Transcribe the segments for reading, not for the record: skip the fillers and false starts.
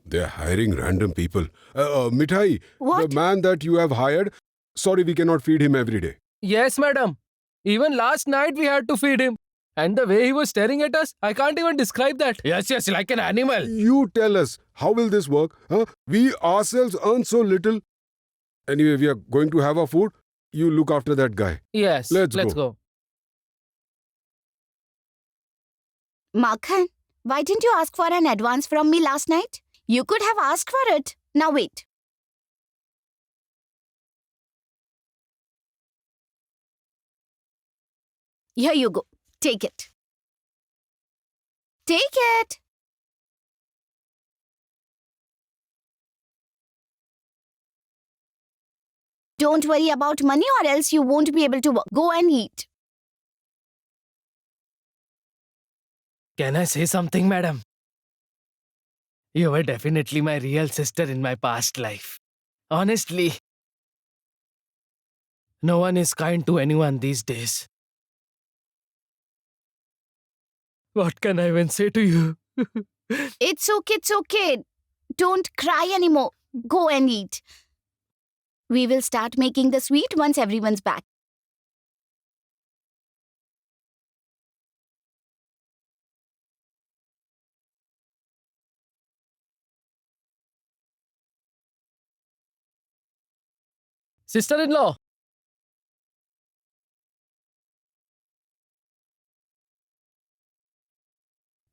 They're hiring random people. Mithai, What? the man that you have hired, sorry, we cannot feed him every day. Yes, madam. Even last night we had to feed him. And the way he was staring at us, I can't even describe that. Yes, like an animal. You tell us, how will this work? Huh? We ourselves earn so little. Anyway, we are going to have our food. You look after that guy. Yes, Let's go. Makhan, why didn't you ask for an advance from me last night? You could have asked for it. Now wait. Here you go. Take it. Take it. Don't worry about money or else you won't be able to work. Go and eat. Can I say something, madam? You were definitely my real sister in my past life. Honestly, no one is kind to anyone these days. What can I even say to you? It's okay. Don't cry anymore. Go and eat. We will start making the sweet once everyone's back. Sister-in-law.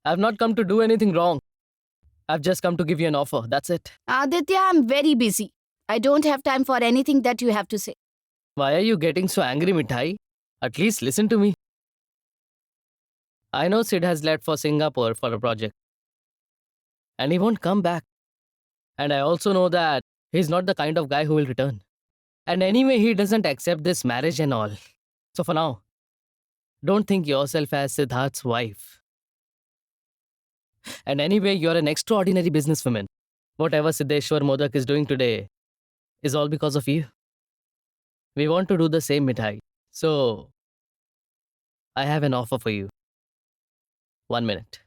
I've not come to do anything wrong. I've just come to give you an offer. That's it. Aditya, I'm very busy. I don't have time for anything that you have to say. Why are you getting so angry, Mithai? At least listen to me. I know Sid has left for Singapore for a project. And he won't come back. And I also know that he's not the kind of guy who will return. And anyway, he doesn't accept this marriage and all. So for now, don't think yourself as Siddharth's wife. And anyway, you're an extraordinary businesswoman. Whatever Siddheshwar Modak is doing today is all because of you. We want to do the same, Mithai. So, I have an offer for you. 1 minute.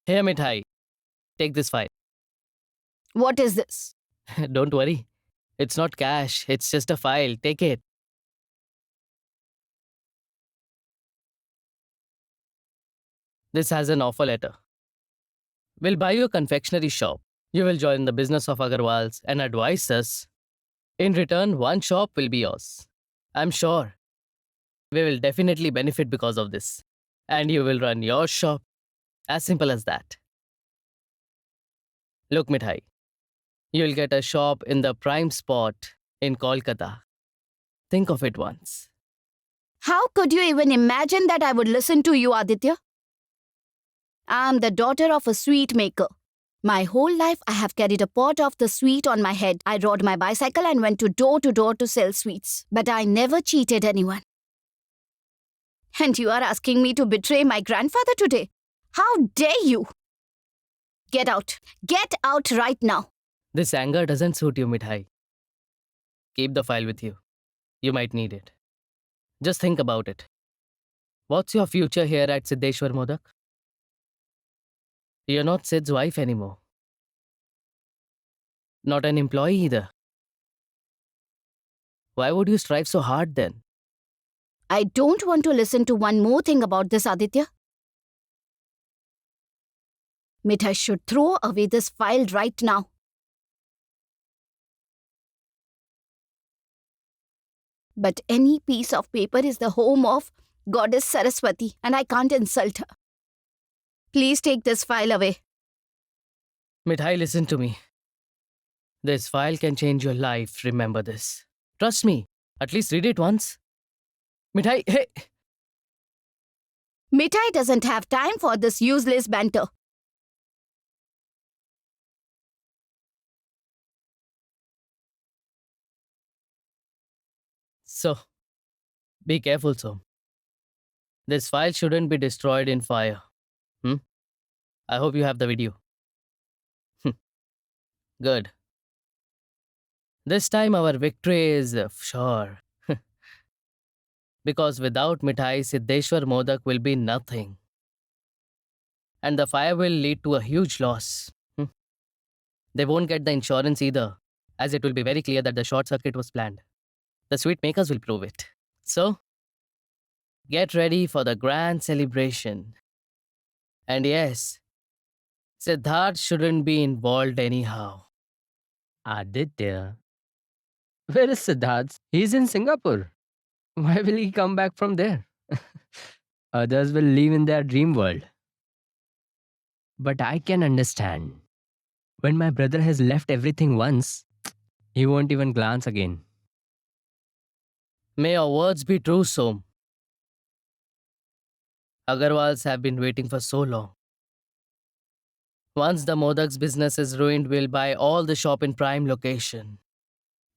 Here, Mithai. Take this file. What is this? Don't worry. It's not cash. It's just a file. Take it. This has an offer letter. We'll buy you a confectionery shop. You will join the business of Agarwals and advise us. In return, one shop will be yours. I'm sure we will definitely benefit because of this. And you will run your shop. As simple as that. Look, Mithai. You'll get a shop in the prime spot in Kolkata. Think of it once. How could you even imagine that I would listen to you, Aditya? I'm the daughter of a sweet maker. My whole life, I have carried a pot of the sweet on my head. I rode my bicycle and went to door to sell sweets. But I never cheated anyone. And you are asking me to betray my grandfather today? How dare you? Get out. Get out right now. This anger doesn't suit you, Mithai. Keep the file with you. You might need it. Just think about it. What's your future here at Siddheshwar Modak? You're not Sid's wife anymore. Not an employee either. Why would you strive so hard then? I don't want to listen to one more thing about this, Aditya. Mithai should throw away this file right now. But any piece of paper is the home of Goddess Saraswati, and I can't insult her. Please take this file away. Mithai, listen to me. This file can change your life, remember this. Trust me, at least read it once. Mithai, hey! Mithai doesn't have time for this useless banter. So, be careful, Som. This file shouldn't be destroyed in fire. I hope you have the video. Good. This time our victory is sure. Because without mithai, Siddheshwar Modak will be nothing. And the fire will lead to a huge loss. They won't get the insurance either, as it will be very clear that the short circuit was planned. The sweet makers will prove it. So, get ready for the grand celebration. And yes, Siddharth shouldn't be involved anyhow. Aditya, where is Siddharth? He's in Singapore. Why will he come back from there? Others will live in their dream world. But I can understand. When my brother has left everything once, he won't even glance again. May your words be true, Som. Agarwals have been waiting for so long. Once the Modak's business is ruined, we'll buy all the shop in prime location.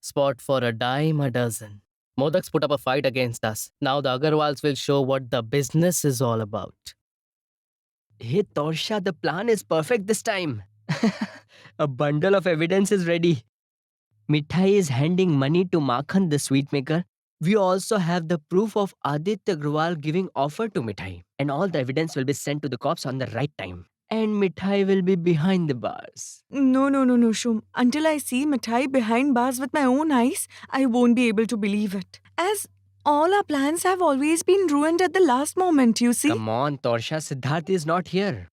Spot for a dime a dozen. Modak's put up a fight against us. Now the Agarwals will show what the business is all about. Hey Torsha, the plan is perfect this time. A bundle of evidence is ready. Mithai is handing money to Makhan the sweet maker. We also have the proof of Aditya Agrawal giving offer to Mithai. And all the evidence will be sent to the cops on the right time. And Mithai will be behind the bars. No, Shum. Until I see Mithai behind bars with my own eyes, I won't be able to believe it. As all our plans have always been ruined at the last moment, you see. Come on, Torsha, Siddharth is not here.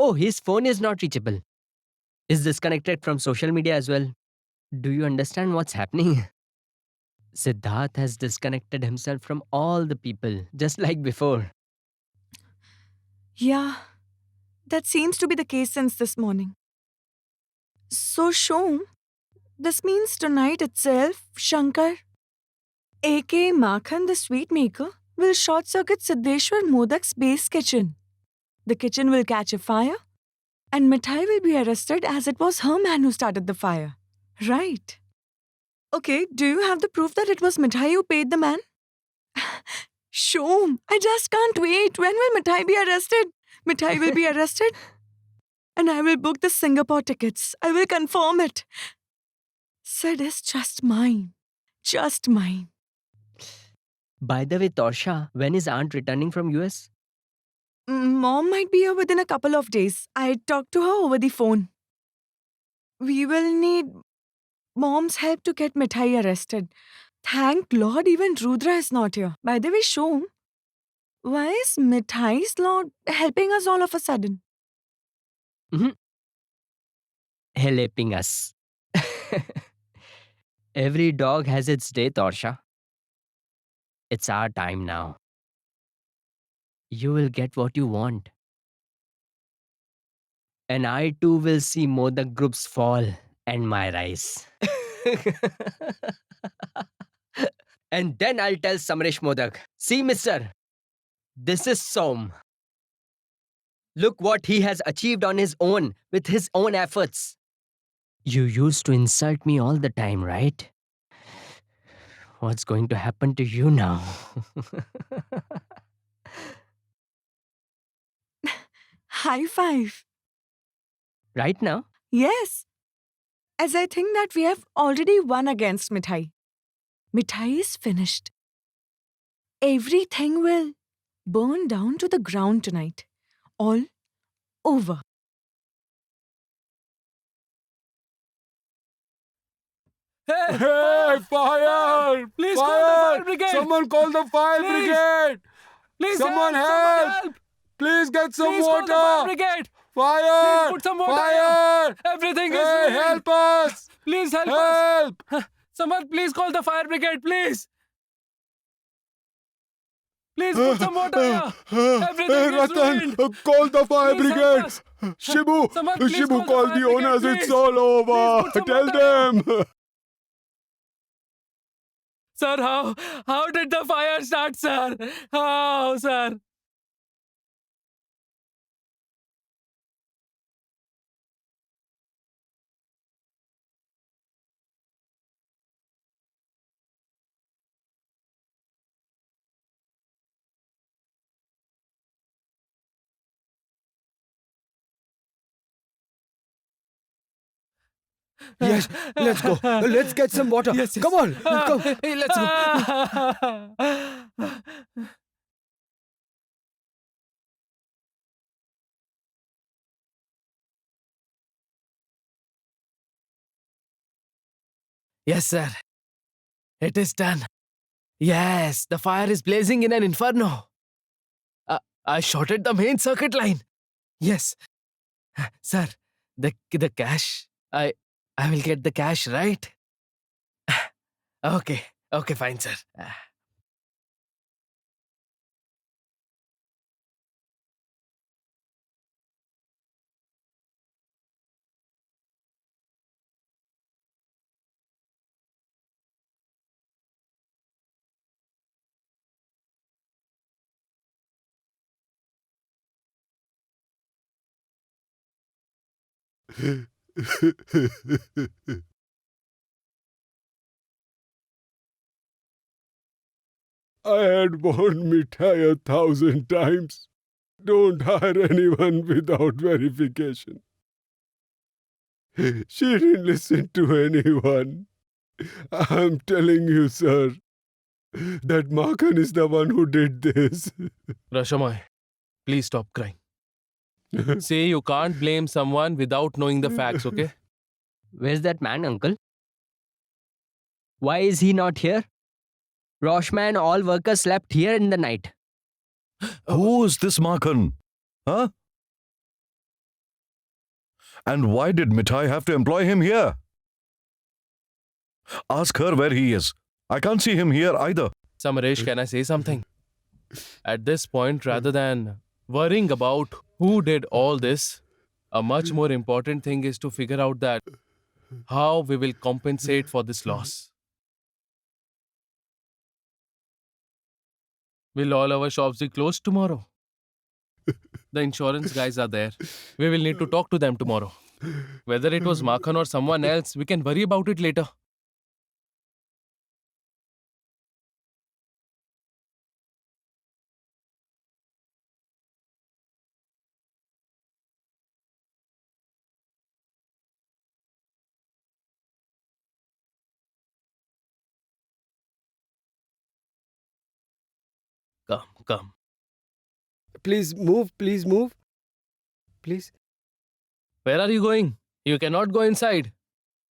Oh, his phone is not reachable. Is disconnected from social media as well. Do you understand what's happening? Siddharth has disconnected himself from all the people, just like before. Yeah, that seems to be the case since this morning. So, Shom, this means tonight itself, Shankar, aka Makhan the sweet maker, will short circuit Siddheshwar Modak's base kitchen. The kitchen will catch a fire, and Mithai will be arrested as it was her man who started the fire. Right. Okay, do you have the proof that it was Mithai who paid the man? Shom, I just can't wait. When will Mithai be arrested? Mithai will be arrested. And I will book the Singapore tickets. I will confirm it. Sid is just mine. Just mine. By the way, Torsha, when is aunt returning from US? Mom might be here within a couple of days. I talked to her over the phone. We will need Mom's help to get Mithai arrested. Thank Lord even Rudra is not here. By the way, Shom, why is Mithai's Lord helping us all of a sudden? Helping us. Every dog has its day, Torsha. It's our time now. You will get what you want. And I too will see Modak groups fall and my rise. And then I'll tell Samresh Modak, see, mister, this is Som. Look what he has achieved on his own, with his own efforts. You used to insult me all the time, right? What's going to happen to you now? High five. Right now? Yes. As I think that we have already won against Mithai. Mithai is finished. Everything will burn down to the ground tonight. All over. Hey, fire! Please Fire! call the fire brigade! Someone call the fire Please! brigade! Please Someone help! Please get some Please water! call the fire brigade! Fire! Please put some water Fire! Everything is Hey, ruined. help us! Please help us! Help! Someone please call the fire brigade, please! Please put some water here! Everything Hey, is Ratan, ruined. call the fire Please help brigade! us. Shibu! Someone please Shibu, call call the the fire owners, brigade, it's please. all over! Please put some Tell water them! Sir, how did the fire start, sir? How, sir? Yes, let's go. Let's get some water. Yes, yes. Come on, come. Hey, let's go. Yes, sir. It is done. Yes, the fire is blazing in an inferno. I shorted the main circuit line. Yes. Sir, the cash. I will get the cash, right? Okay. Okay, fine, sir. I had bought mithai 1,000 times. Don't hire anyone without verification. She didn't listen to anyone. I'm telling you, sir, that Makhan is the one who did this. Rashamai, please stop crying. Say you can't blame someone without knowing the facts, okay? Where's that man, uncle? Why is he not here? Roshma and all workers slept here in the night. Who is this Makhan? Huh? And why did Mithai have to employ him here? Ask her where he is. I can't see him here either. Samaresh, can I say something? At this point, rather than worrying about who did all this, a much more important thing is to figure out that how we will compensate for this loss. Will all our shops be closed tomorrow? The insurance guys are there. We will need to talk to them tomorrow. Whether it was Makhan or someone else, we can worry about it later. Come, come. Please move, please move. Please. Where are you going? You cannot go inside.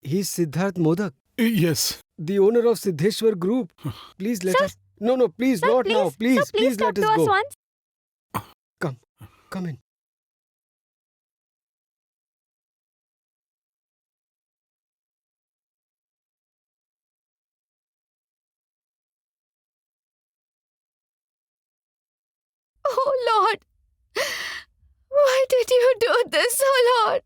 He's Siddharth Modak, Yes. the owner of Siddheshwar Group. Please let us. No, please, not now. Please, please let us go. once. Come in. Oh Lord, why did you do this, oh Lord?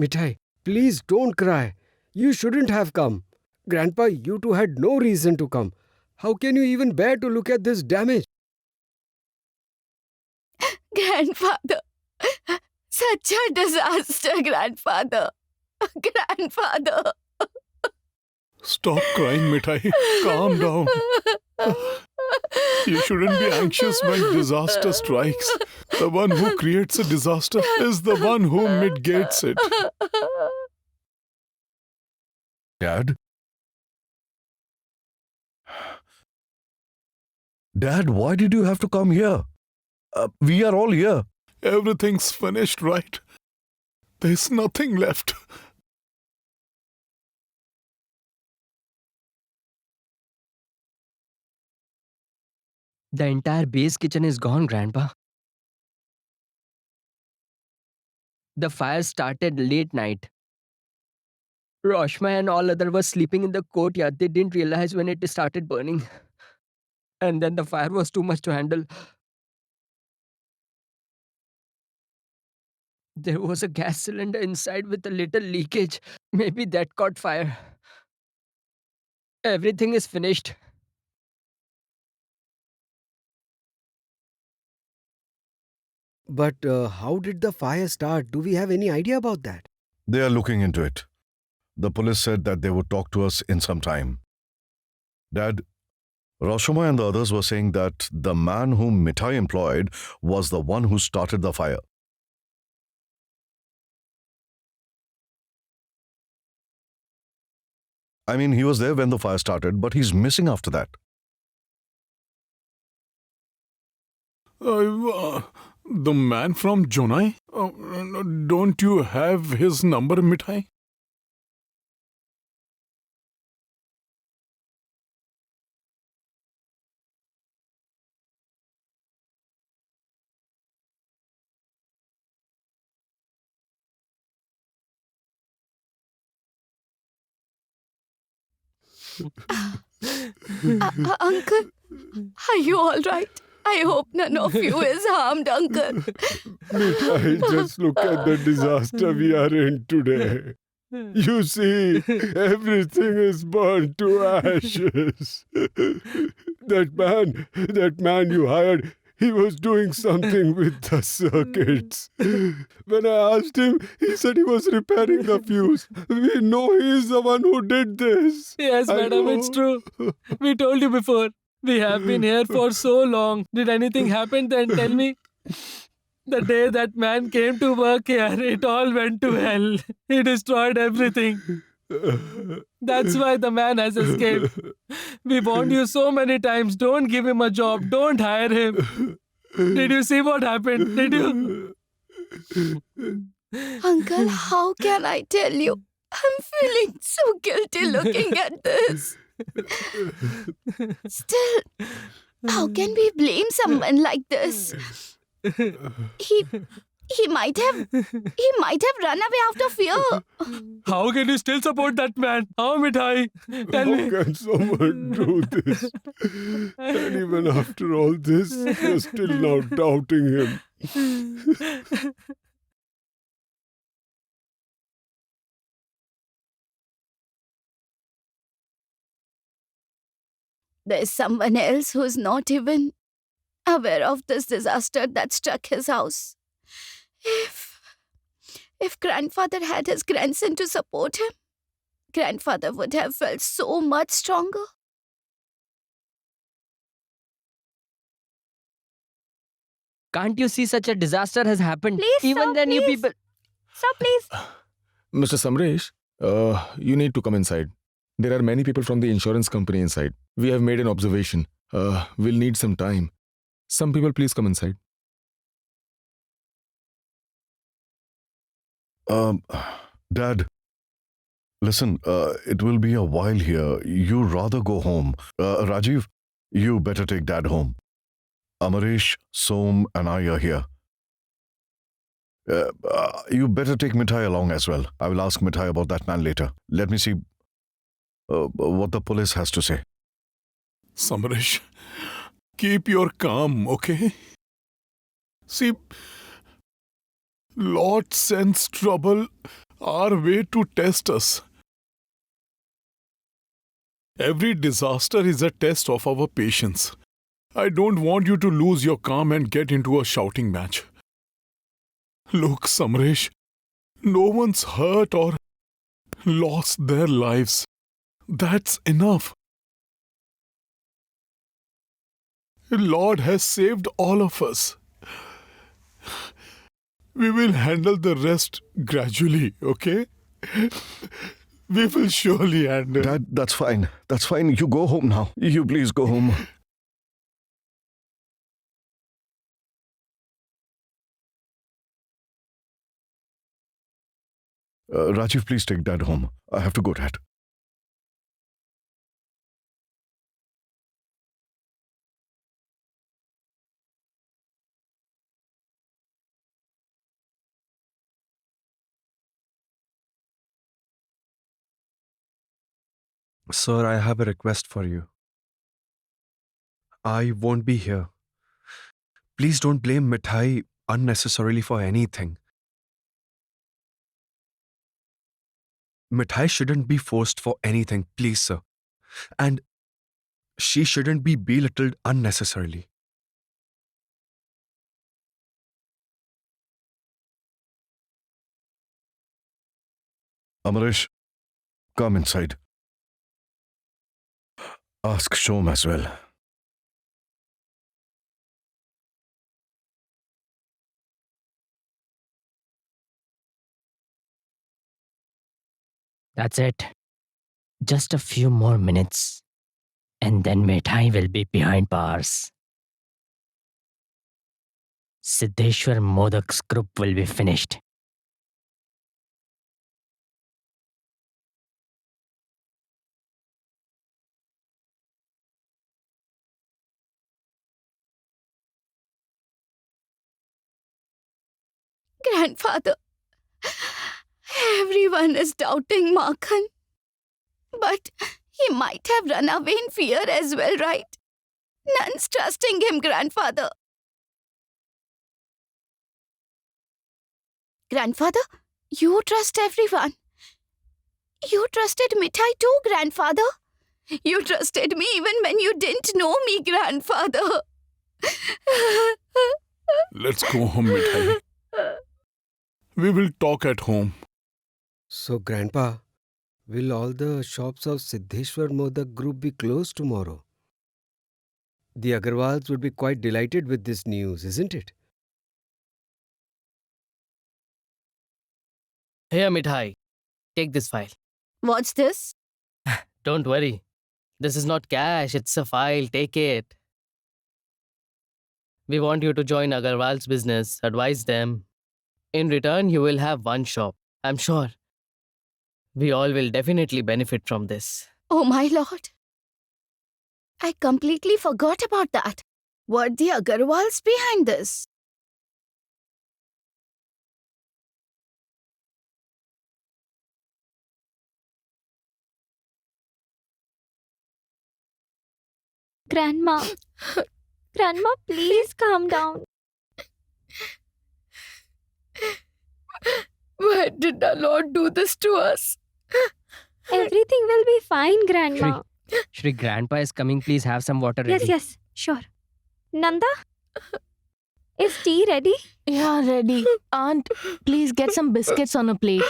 Mithai, please don't cry. You shouldn't have come. Grandpa, you two had no reason to come. How can you even bear to look at this damage? Grandfather, such a disaster, grandfather. Grandfather. Stop crying, Mithai. Calm down. You shouldn't be anxious when disaster strikes. The one who creates a disaster is the one who mitigates it. Dad? Dad, why did you have to come here? We are all here. Everything's finished, right? There's nothing left. The entire base kitchen is gone, Grandpa. The fire started late night. Roshma and all other were sleeping in the courtyard. They didn't realize when it started burning. And then the fire was too much to handle. There was a gas cylinder inside with a little leakage. Maybe that caught fire. Everything is finished. But how did the fire start? Do we have any idea about that? They are looking into it. The police said that they would talk to us in some time. Dad, Roshma and the others were saying that the man whom Mithai employed was the one who started the fire. I mean, he was there when the fire started, but he's missing after that. The man from Jonai? Don't you have his number, Mithai? Uncle, are you all right? I hope none of you is harmed, Uncle. Mithai, just look at the disaster we are in today. You see, everything is burned to ashes. That man you hired, he was doing something with the circuits. When I asked him, he said he was repairing the fuse. We know he is the one who did this. Yes, I madam, it's know. true. We told you before. We have been here for so long. Did anything happen then? Tell me. The day that man came to work here, it all went to hell. He destroyed everything. That's why the man has escaped. We warned you so many times, don't give him a job, don't hire him. Did you see what happened? Did you? Uncle, how can I tell you? I'm feeling so guilty looking at this. Still, how can we blame someone like this? He might have run away out of fear. How can you still support that man? How, Mithai? Tell How me. can someone do this? And even after all this, you're still now doubting him. There's someone else who's not even aware of this disaster that struck his house. If grandfather had his grandson to support him, grandfather would have felt so much stronger. Can't you see such a disaster has happened? Please, Even sir, then, you please. people. Sir, please. Mr. Samresh, you need to come inside. There are many people from the insurance company inside. We have made an observation. We'll need some time. Some people, please come inside. Dad, listen, it will be a while here. You rather go home. Rajiv, you better take Dad home. Amaresh, Som, and I are here. You better take Mithai along as well. I will ask Mithai about that man later. Let me see what the police has to say. Samresh, keep your calm, okay? See, Lord sends trouble our way to test us. Every disaster is a test of our patience. I don't want you to lose your calm and get into a shouting match. Look, Samresh, no one's hurt or lost their lives. That's enough. Lord has saved all of us. We will handle the rest gradually, okay? We will surely handle. Dad, that's fine. That's fine. You go home now. You please go home. Rajiv, please take Dad home. I have to go, Dad. Sir, I have a request for you. I won't be here. Please don't blame Mithai unnecessarily for anything. Mithai shouldn't be forced for anything, please, sir. And she shouldn't be belittled unnecessarily. Amaresh, come inside. Ask Shom as well. That's it. Just a few more minutes, and then Mithai will be behind bars. Siddheshwar Modak's group will be finished. Grandfather, everyone is doubting Makhan. But he might have run away in fear as well, right? None's trusting him, Grandfather. Grandfather, you trust everyone. You trusted Mithai too, Grandfather. You trusted me even when you didn't know me, Grandfather. Let's go home, Mithai. We will talk at home. So, Grandpa, will all the shops of Siddheshwar Modak Group be closed tomorrow? The Agarwals would be quite delighted with this news, isn't it? Here, Mithai. Take this file. What's this? Don't worry. This is not cash, it's a file. Take it. We want you to join Agarwal's business, advise them. In return, you will have one shop. I'm sure. We all will definitely benefit from this. Oh, my Lord. I completely forgot about that. Were the Agarwals behind this? Grandma. Grandma, please calm down. Why did the Lord do this to us? Everything will be fine, Grandma. Shri Grandpa is coming. Please have some water ready. Yes, sure. Nanda? Is tea ready? Yeah, ready. Aunt, please get some biscuits on a plate.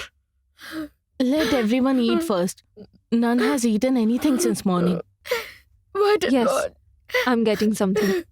Let everyone eat first. None has eaten anything since morning. Why did Yes. Lord? I'm getting something.